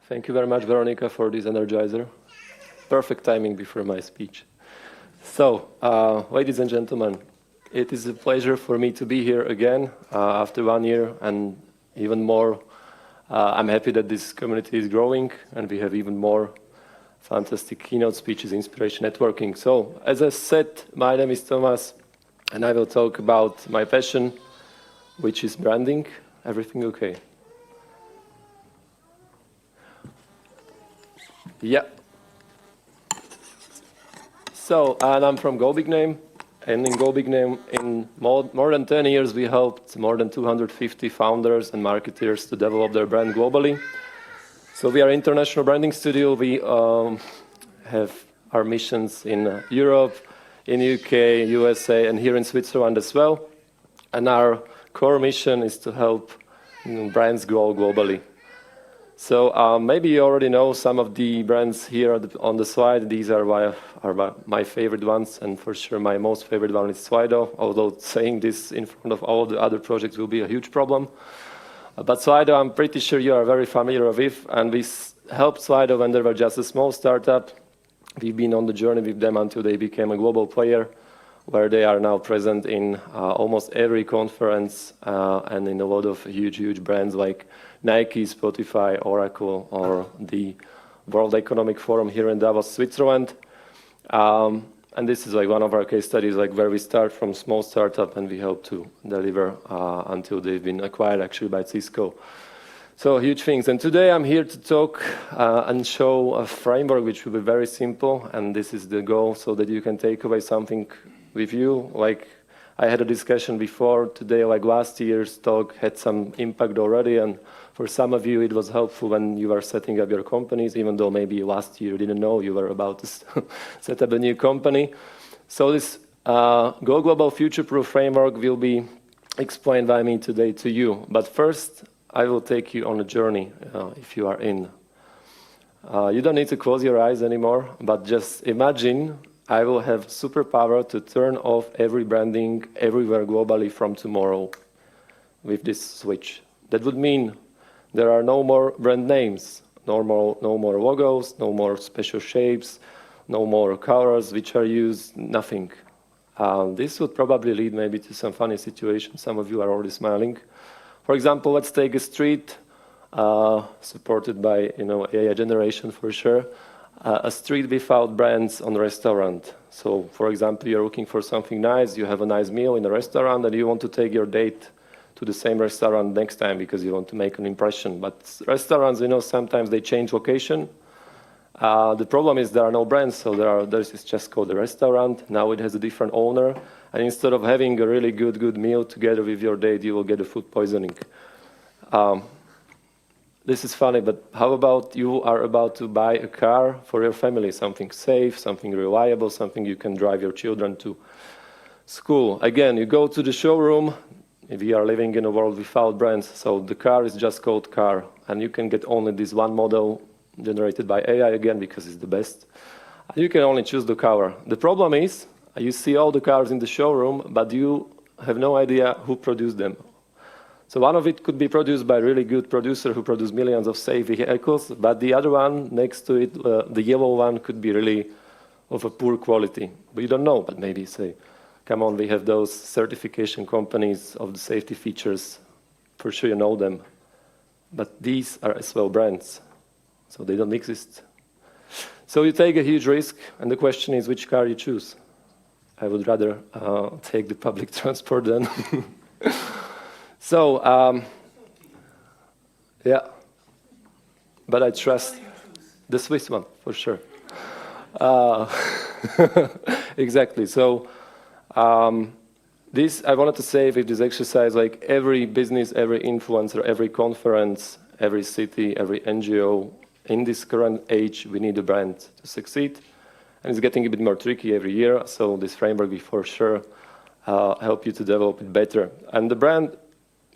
Thank you very much, Veronica, for this energizer. Perfect timing before my speech. So, ladies and gentlemen, it is a pleasure for me to be here again after 1 year, and even more, I'm happy that this community is growing and we have even more fantastic keynote speeches, inspiration networking. So, as I said, my name is Tomáš and I will talk about my passion, which is branding. Everything okay? Yeah. So, and I'm from Go Big Name, and in Go Big Name, in more than 10 years, we helped more than 250 founders and marketers to develop their brand globally. So we are an international branding studio. We have our missions in Europe, in UK, USA, and here in Switzerland as well. And our core mission is to help brands grow globally. So maybe you already know some of the brands here on the slide. These are my favorite ones, and for sure my most favorite one is Slido, although saying this in front of all the other projects will be a huge problem. But Slido, I'm pretty sure you are very familiar with, and we helped Slido when they were just a small startup. We've been on the journey with them until they became a global player, where they are now present in almost every conference and in a lot of huge brands like Nike, Spotify, Oracle, or the World Economic Forum here in Davos, Switzerland. And this is like one of our case studies, like where we start from small startup and we hope to deliver until they've been acquired actually by Cisco. So huge things. And today I'm here to talk and show a framework which will be very simple. And this is the goal, so that you can take away something with you. Like I had a discussion before today, like last year's talk had some impact already. And for some of you, it was helpful when you were setting up your companies, even though maybe last year you didn't know you were about to set up a new company. So this Go Global Future-Proof framework will be explained by me today to you. But first, I will take you on a journey if you are in. You don't need to close your eyes anymore, but just imagine I will have superpower to turn off every branding everywhere globally from tomorrow with this switch. That would mean there are no more brand names, no more logos, no more special shapes, no more colors which are used, nothing. This would probably lead maybe to some funny situations. Some of you are already smiling. For example, let's take a street supported by AI generation for sure. A street without brands on a restaurant. So, for example, you're looking for something nice, you have a nice meal in a restaurant, and you want to take your date to the same restaurant next time because you want to make an impression. But restaurants, sometimes they change location. The problem is there are no brands, so there's just called a restaurant. Now it has a different owner, and instead of having a really good meal together with your date, you will get a food poisoning. This is funny, but how about you are about to buy a car for your family, something safe, something reliable, something you can drive your children to school. Again, you go to the showroom. We are living in a world without brands, so the car is just called car, and you can get only this one model generated by AI again because it's the best. You can only choose the car. The problem is you see all the cars in the showroom, but you have no idea who produced them. So one of it could be produced by a really good producer who produced millions of safe vehicles, but the other one next to it, the yellow one, could be really of a poor quality. But you don't know, but maybe say, come on, we have those certification companies of the safety features. For sure you know them. But these are as well brands, so they don't exist. So you take a huge risk, and the question is which car you choose. I would rather take the public transport then. So, yeah, but I trust the Swiss one, for sure. Exactly, so this I wanted to say with this exercise, like every business, every influencer, every conference, every city, every NGO, in this current age, we need a brand to succeed. And it's getting a bit more tricky every year, so this framework will for sure help you to develop it better. And the brand,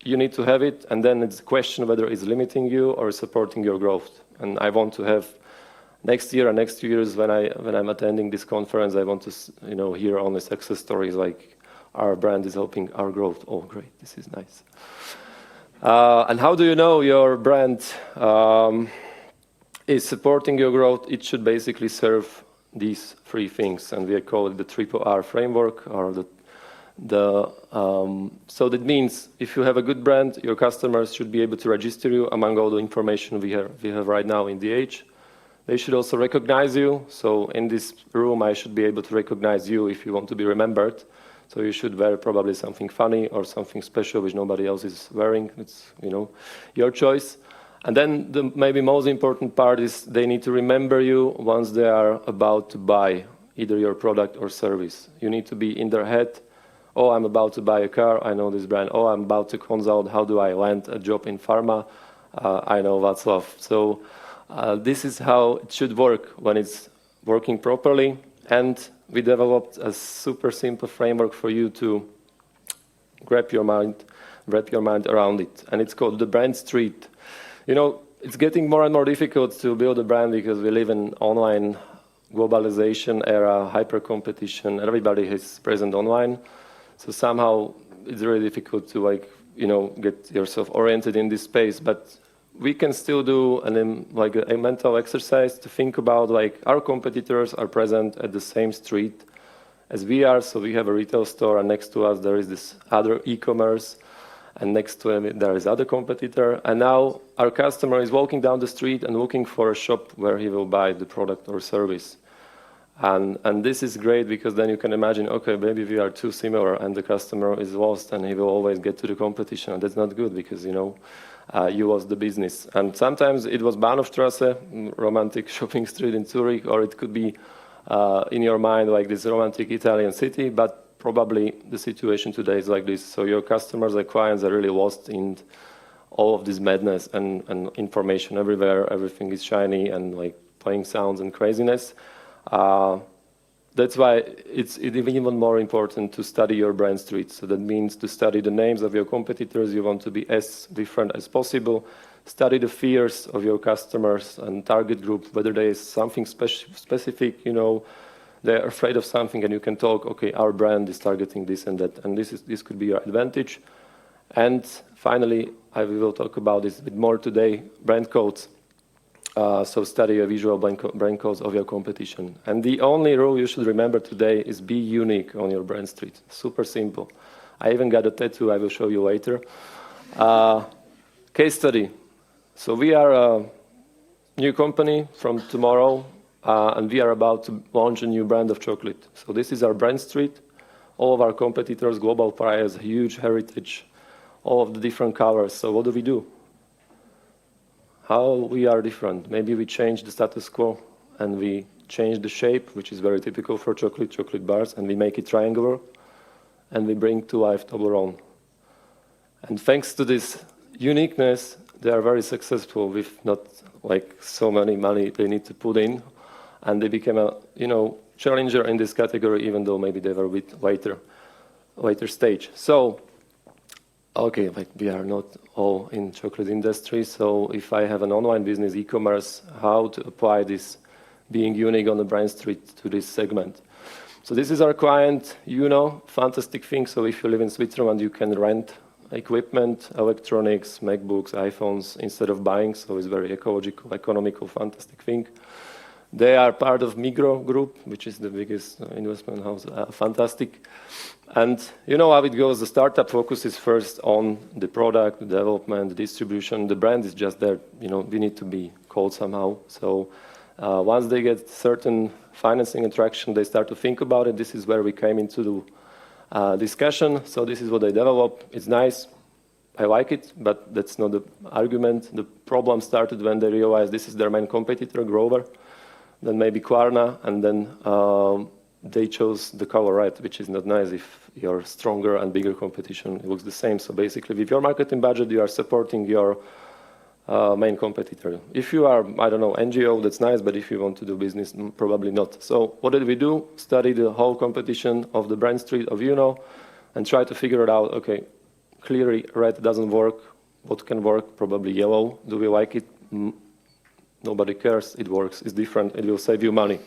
you need to have it, and then it's a question whether it's limiting you or supporting your growth. And I want to have next year and next 2 years when I'm attending this conference, I want to hear only success stories like our brand is helping our growth. Oh, great, this is nice. And how do you know your brand? is supporting your growth, it should basically serve these three things, and we call it the triple R framework, or so that means if you have a good brand, your customers should be able to register you among all the information we have right now in the age. They should also recognize you. So in this room, I should be able to recognize you if you want to be remembered. So you should wear probably something funny or something special which nobody else is wearing. It's, your choice. And then the maybe most important part is they need to remember you once they are about to buy either your product or service. You need to be in their head. Oh, I'm about to buy a car. I know this brand. Oh, I'm about to consult. How do I land a job in pharma? I know Václav. So this is how it should work when it's working properly. And we developed a super simple framework for you to wrap your mind around it. And it's called the brand street. It's getting more and more difficult to build a brand because we live in online globalization era, hyper competition. Everybody is present online. So somehow it's really difficult to get yourself oriented in this space. But we can still do a mental exercise to think about our competitors are present at the same street as we are. So we have a retail store, and next to us there is this other e-commerce, and next to him there is other competitor. And now our customer is walking down the street and looking for a shop where he will buy the product or service. And this is great because then you can imagine, okay, maybe we are too similar and the customer is lost and he will always get to the competition. And that's not good because, you lost the business. And sometimes it was Bahnhofstrasse, romantic shopping street in Zurich, or it could be in your mind like this romantic Italian city, but probably the situation today is like this. So your customers and clients are really lost in all of this madness and information everywhere. Everything is shiny and playing sounds and craziness. That's why it's even more important to study your brand street. So that means to study the names of your competitors. You want to be as different as possible. Study the fears of your customers and target group, whether there is something specific, they're afraid of something, and you can talk, okay, our brand is targeting this and that, and this could be your advantage. And finally, we will talk about this a bit more today, brand codes. So study a visual brand codes of your competition. And the only rule you should remember today is be unique on your brand street. Super simple. I even got a tattoo I will show you later. Case study. So we are a new company from tomorrow, and we are about to launch a new brand of chocolate. So this is our brand street. All of our competitors, global players, huge heritage, all of the different colors. So what do? How we are different? Maybe we change the status quo and we change the shape, which is very typical for chocolate bars, and we make it triangular, and we bring to life Toblerone. And thanks to this uniqueness, they are very successful with not so many money they need to put in, and they became a challenger in this category, even though maybe they were a bit later stage. So. Okay, we are not all in chocolate industry, so if I have an online business, e-commerce, how to apply this being unique on the brand street to this segment? So this is our client, fantastic thing. So if you live in Switzerland, you can rent equipment, electronics, MacBooks, iPhones, instead of buying, so it's very ecological, economical, fantastic thing. They are part of Migros Group, which is the biggest investment house. Fantastic. And you know how it goes. The startup focuses first on the product, the development, the distribution. The brand is just there. We need to be called somehow. So once they get certain financing and traction, they start to think about it. This is where we came into the discussion. So this is what they develop. It's nice. I like it, but that's not the argument. The problem started when they realized this is their main competitor, Grover, then maybe Klarna, and then they chose the color red, which is not nice if your stronger and bigger competition looks the same. So basically, with your marketing budget, you are supporting your main competitor. If you are, NGO, that's nice, but if you want to do business, probably not. So what did we do? Study the whole competition of the brand street of and try to figure it out. Okay, clearly red doesn't work. What can work? Probably yellow. Do we like it? Nobody cares. It works. It's different. It will save you money.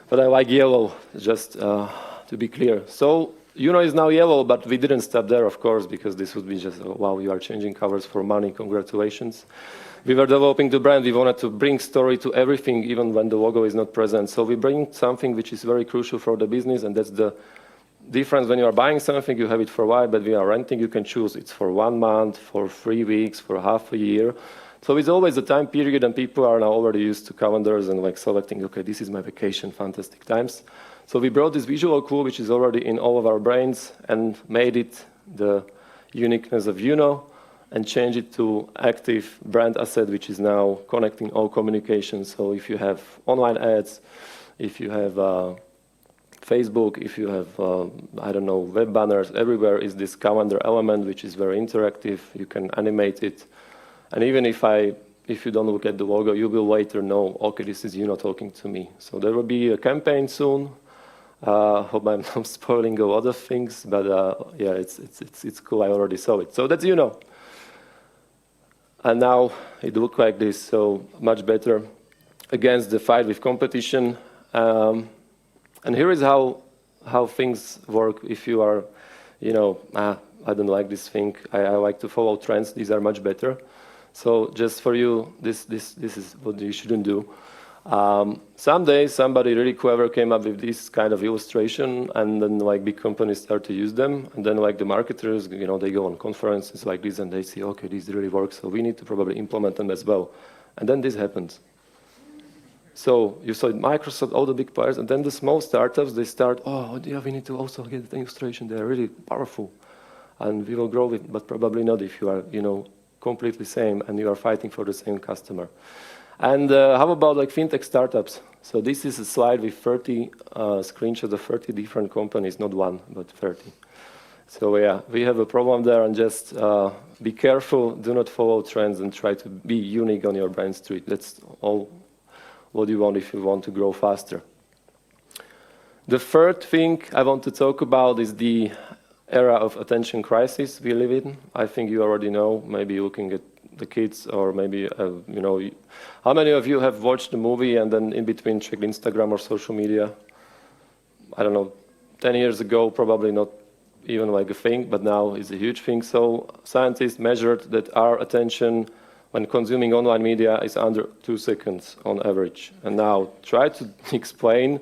But I like yellow, just to be clear. So is now yellow, but we didn't stop there, of course, because this would be just, wow, you are changing colors for money. Congratulations. we were developing the brand. We wanted to bring story to everything, even when the logo is not present. So we bring something which is very crucial for the business, and that's the difference. When you are buying something, you have it for a while, but when you are renting, you can choose. It's for 1 month, for 3 weeks, for half a year. So it's always a time period, and people are now already used to calendars and like selecting, okay, this is my vacation, fantastic times. So we brought this visual clue, which is already in all of our brains, and made it the uniqueness of and change it to active brand asset, which is now connecting all communications. So if you have online ads, if you have Facebook, if you have, I don't know, web banners, everywhere is this calendar element, which is very interactive. You can animate it. And even if you don't look at the logo, you will later know, okay, this is talking to me. So there will be a campaign soon. Hope I'm not spoiling a lot of things, but yeah, it's cool. I already saw it. So that's And now it looks like this, so much better against the fight with competition. And here is how things work if you are, I don't like this thing. I like to follow trends. These are much better. So just for you, this is what you shouldn't do. Someday somebody really clever came up with this kind of illustration, and then like big companies start to use them, and then like the marketers, they go on conferences like this and they see, okay, this really works, so we need to probably implement them as well. And then this happens. So you saw Microsoft, all the big players, and then the small startups, they start, oh yeah, we need to also get the illustration. They're really powerful, and we will grow with, but probably not if you are, completely same and you are fighting for the same customer. And how about like fintech startups? So this is a slide with 30 screenshots of 30 different companies, not one, but 30. So yeah, we have a problem there, and just be careful, do not follow trends, and try to be unique on your brand street. That's all what you want if you want to grow faster. The third thing I want to talk about is the era of attention crisis we live in. I think you already know, maybe looking at the kids, or maybe, how many of you have watched the movie and then in between checked Instagram or social media? I don't know, 10 years ago, probably not even like a thing, but now it's a huge thing. So scientists measured that our attention when consuming online media is under 2 seconds on average. And now try to explain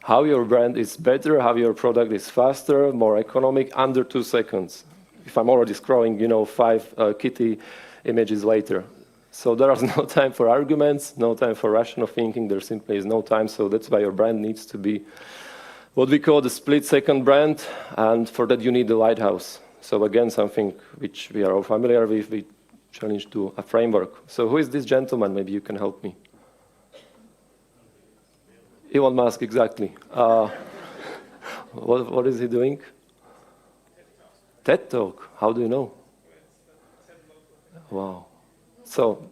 how your brand is better, how your product is faster, more economic, under 2 seconds. If I'm already scrolling, 5 kitty images later. So there is no time for arguments, no time for rational thinking. There simply is no time. So that's why your brand needs to be what we call the split-second brand. And for that, you need the lighthouse. So again, something which we are all familiar with. We challenge to a framework. So who is this gentleman? Maybe you can help me. Elon Musk, exactly. What is he doing? TED Talk. How do you know? Wow. So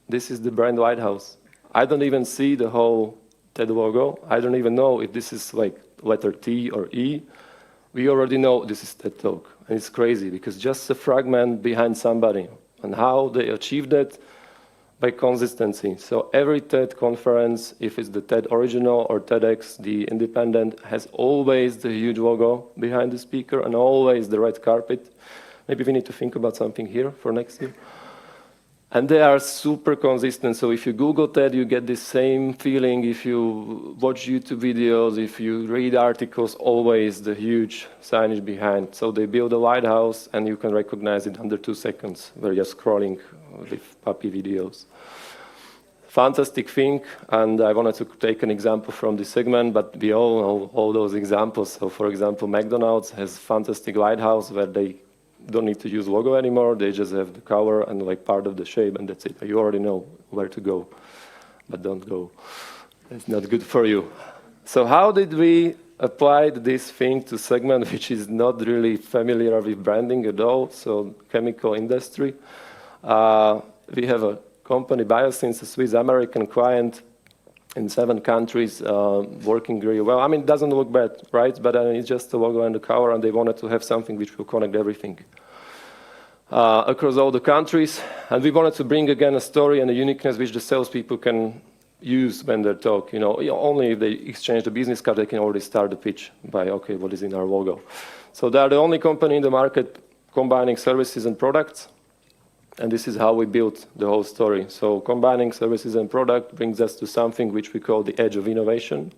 this is the brand lighthouse. I don't even see the whole TED logo. I don't even know if this is like letter T or E. We already know this is TED Talk. And it's crazy because just a fragment behind somebody. And how they achieve that? By consistency. So every TED conference, if it's the TED Original or TEDx, the independent, has always the huge logo behind the speaker and always the red carpet. Maybe we need to think about something here for next year. And they are super consistent. So if you Google TED, you get the same feeling. If you watch YouTube videos, if you read articles, always the huge signage behind. So they build a lighthouse, and you can recognize it under 2 seconds where you're scrolling with puppy videos. Fantastic thing. And I wanted to take an example from this segment, but we all know all those examples. So for example, McDonald's has fantastic lighthouse where they don't need to use logo anymore. They just have the cover and like part of the shape, and that's it. You already know where to go, but don't go. It's not good for you. So how did we apply this thing to segment which is not really familiar with branding at all? So chemical industry. We have a company, Biosynth, a Swiss-American client in 7 countries, working really well. I mean, it doesn't look bad, right? But it's just the logo and the cover, and they wanted to have something which will connect everything across all the countries. And we wanted to bring, again, a story and a uniqueness which the salespeople can use when they talk. Only if they exchange the business card, they can already start the pitch by, okay, what is in our logo? So they are the only company in the market combining services and products. And this is how we built the whole story. So combining services and product brings us to something which we call the edge of innovation.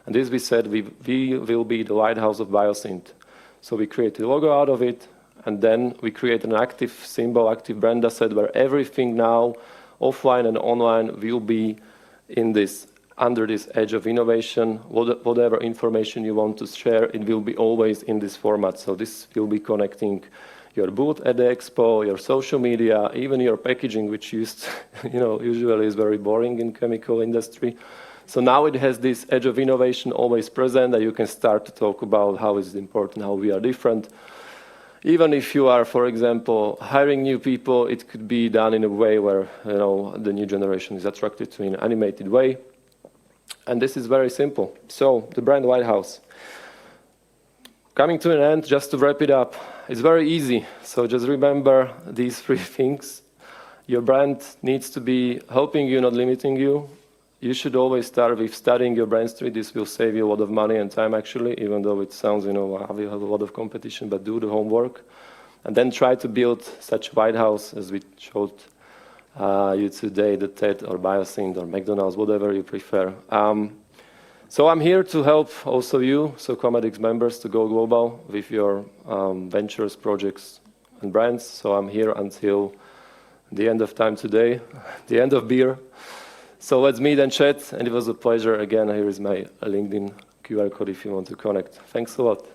And this we said we will be the lighthouse of biosynth. So we create a logo out of it, and then we create an active symbol, active brand asset, where everything now, offline and online, will be in this, under this edge of innovation. Whatever information you want to share, it will be always in this format. So this will be connecting your booth at the expo, your social media, even your packaging, which usually is very boring in chemical industry. So now it has this edge of innovation always present, that you can start to talk about how it's important, how we are different. Even if you are, for example, hiring new people, it could be done in a way where the new generation is attracted to in an animated way. And this is very simple. So the brand Lighthouse. Coming to an end, just to wrap it up, it's very easy. So just remember these three things. Your brand needs to be helping you, not limiting you. You should always start with studying your brand street. This will save you a lot of money and time, actually, even though it sounds, wow, we have a lot of competition, but do the homework. And then try to build such White House as we showed you today, the TED or Biosynth or McDonald's, whatever you prefer. So I'm here to help also you, so CometX members, to go global with your ventures, projects, and brands. So I'm here until the end of time today, the end of beer. So let's meet and chat, and it was a pleasure. Again, here is my LinkedIn QR code if you want to connect. Thanks a lot.